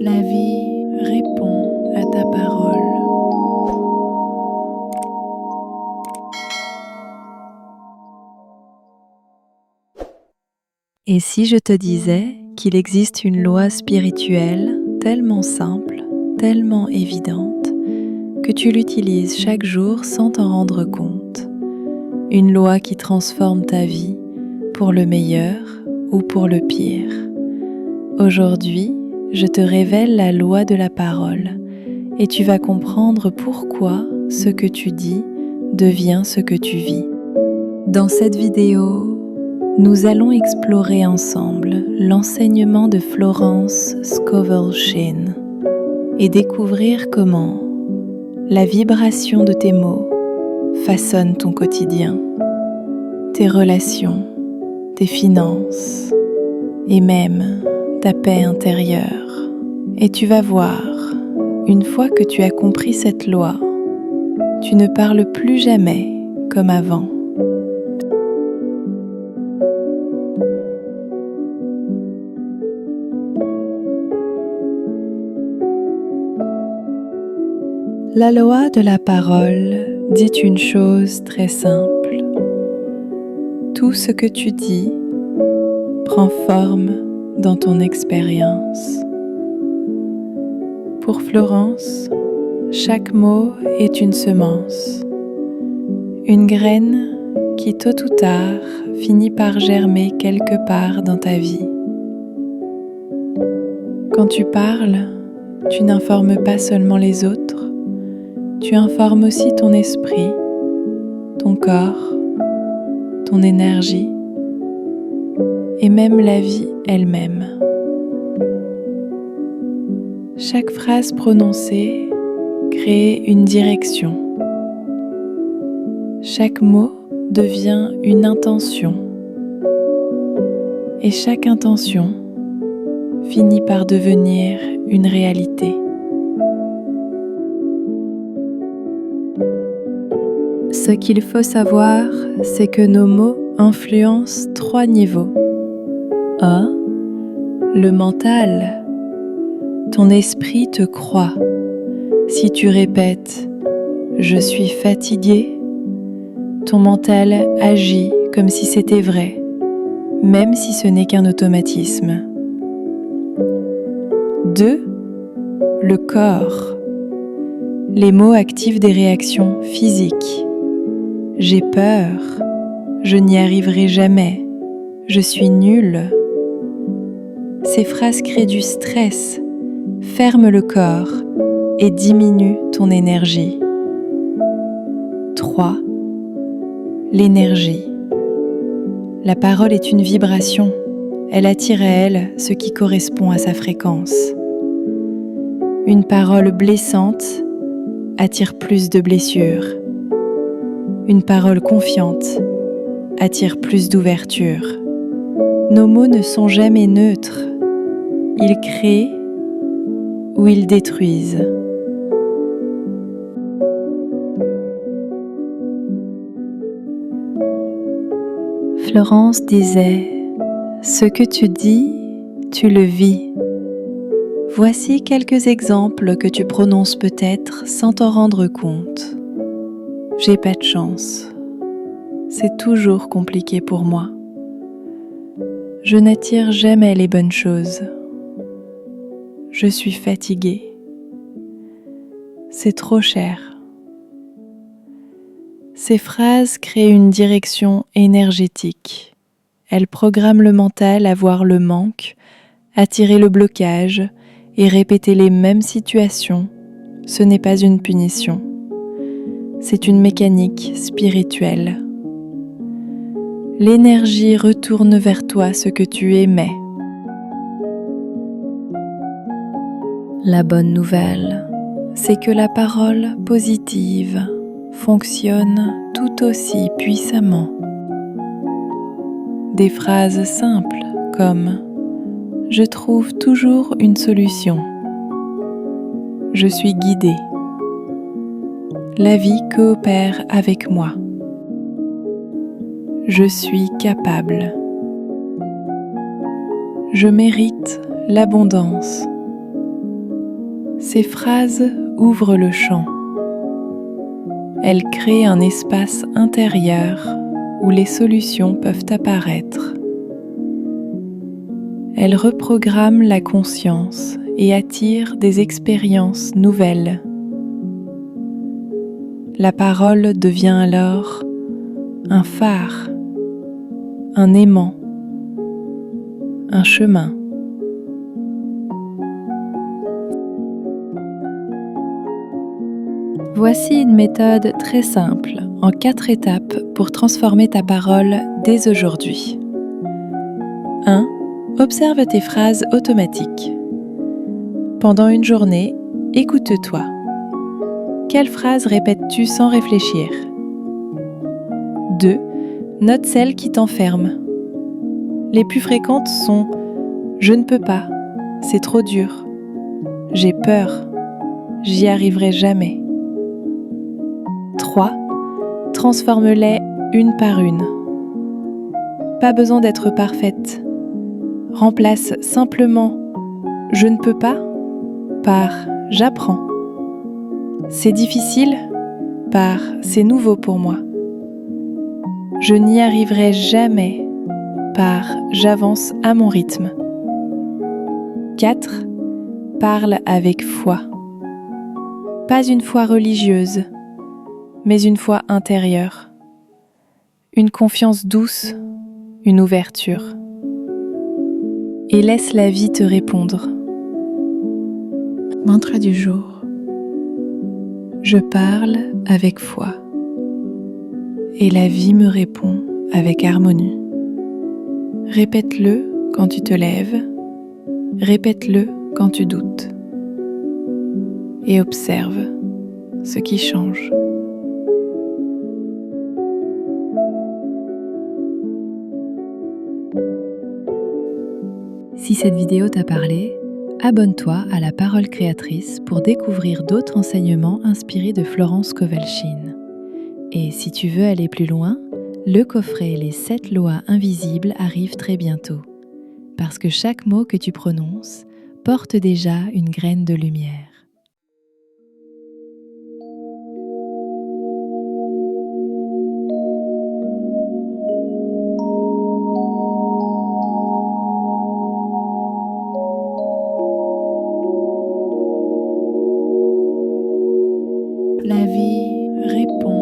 La vie répond à ta parole. Et si je te disais qu'il existe une loi spirituelle tellement simple, tellement évidente, que tu l'utilises chaque jour sans t'en rendre compte, une loi qui transforme ta vie pour le meilleur ou pour le pire. Aujourd'hui, je te révèle la loi de la parole et tu vas comprendre pourquoi ce que tu dis devient ce que tu vis. Dans cette vidéo, nous allons explorer ensemble l'enseignement de Florence Scovel Shinn et découvrir comment la vibration de tes mots façonne ton quotidien, tes relations, tes finances et même ta paix intérieure. Et tu vas voir, une fois que tu as compris cette loi, tu ne parles plus jamais comme avant. La loi de la parole dit une chose très simple. Tout ce que tu dis prend forme dans ton expérience. Pour Florence, chaque mot est une semence, une graine qui tôt ou tard finit par germer quelque part dans ta vie. Quand tu parles, tu n'informes pas seulement les autres, tu informes aussi ton esprit, ton corps, ton énergie et même la vie elle-même. Chaque phrase prononcée crée une direction. Chaque mot devient une intention. Et chaque intention finit par devenir une réalité. Ce qu'il faut savoir, c'est que nos mots influencent 3 niveaux. 1. Le mental. Ton esprit te croit. Si tu répètes « je suis fatigué », ton mental agit comme si c'était vrai, même si ce n'est qu'un automatisme. 2. Le corps. Les mots activent des réactions physiques. J'ai peur, je n'y arriverai jamais, je suis nul. Ces phrases créent du stress, ferment le corps et diminuent ton énergie. 3. L'énergie. La parole est une vibration, elle attire à elle ce qui correspond à sa fréquence. Une parole blessante attire plus de blessures. Une parole confiante attire plus d'ouverture. Nos mots ne sont jamais neutres. Ils créent ou ils détruisent. Florence disait « Ce que tu dis, tu le vis ». Voici quelques exemples que tu prononces peut-être sans t'en rendre compte. J'ai pas de chance. C'est toujours compliqué pour moi. Je n'attire jamais les bonnes choses. Je suis fatiguée. C'est trop cher. Ces phrases créent une direction énergétique. Elles programment le mental à voir le manque, attirer le blocage et répéter les mêmes situations. Ce n'est pas une punition. C'est une mécanique spirituelle. L'énergie retourne vers toi ce que tu émets. La bonne nouvelle, c'est que la parole positive fonctionne tout aussi puissamment. Des phrases simples comme « Je trouve toujours une solution »,« Je suis guidé »,« La vie coopère avec moi », Je suis capable. Je mérite l'abondance. Ces phrases ouvrent le champ. Elles créent un espace intérieur où les solutions peuvent apparaître. Elles reprogramment la conscience et attirent des expériences nouvelles. La parole devient alors un phare, un aimant, un chemin. Voici une méthode très simple, en 4 étapes pour transformer ta parole dès aujourd'hui. 1. Observe tes phrases automatiques. Pendant une journée, écoute-toi. Quelles phrases répètes-tu sans réfléchir? 2. Note celles qui t'enferment. Les plus fréquentes sont « Je ne peux pas »,« C'est trop dur »,« J'ai peur »,« J'y arriverai jamais ». 3. Transforme-les une par une. Pas besoin d'être parfaite. Remplace simplement « Je ne peux pas » par « J'apprends ». C'est difficile par « C'est nouveau pour moi ». Je n'y arriverai jamais par « J'avance à mon rythme ». 4. Parle avec foi. Pas une foi religieuse, mais une foi intérieure. Une confiance douce, une ouverture. Et laisse la vie te répondre. Mantra du jour. Je parle avec foi. Et la vie me répond avec harmonie. Répète-le quand tu te lèves. Répète-le quand tu doutes. Et observe ce qui change. Si cette vidéo t'a parlé, abonne-toi à La Parole Créatrice pour découvrir d'autres enseignements inspirés de Florence Kowalschin. Et si tu veux aller plus loin, le coffret Les 7 lois invisibles arrive très bientôt. Parce que chaque mot que tu prononces porte déjà une graine de lumière. La vie répond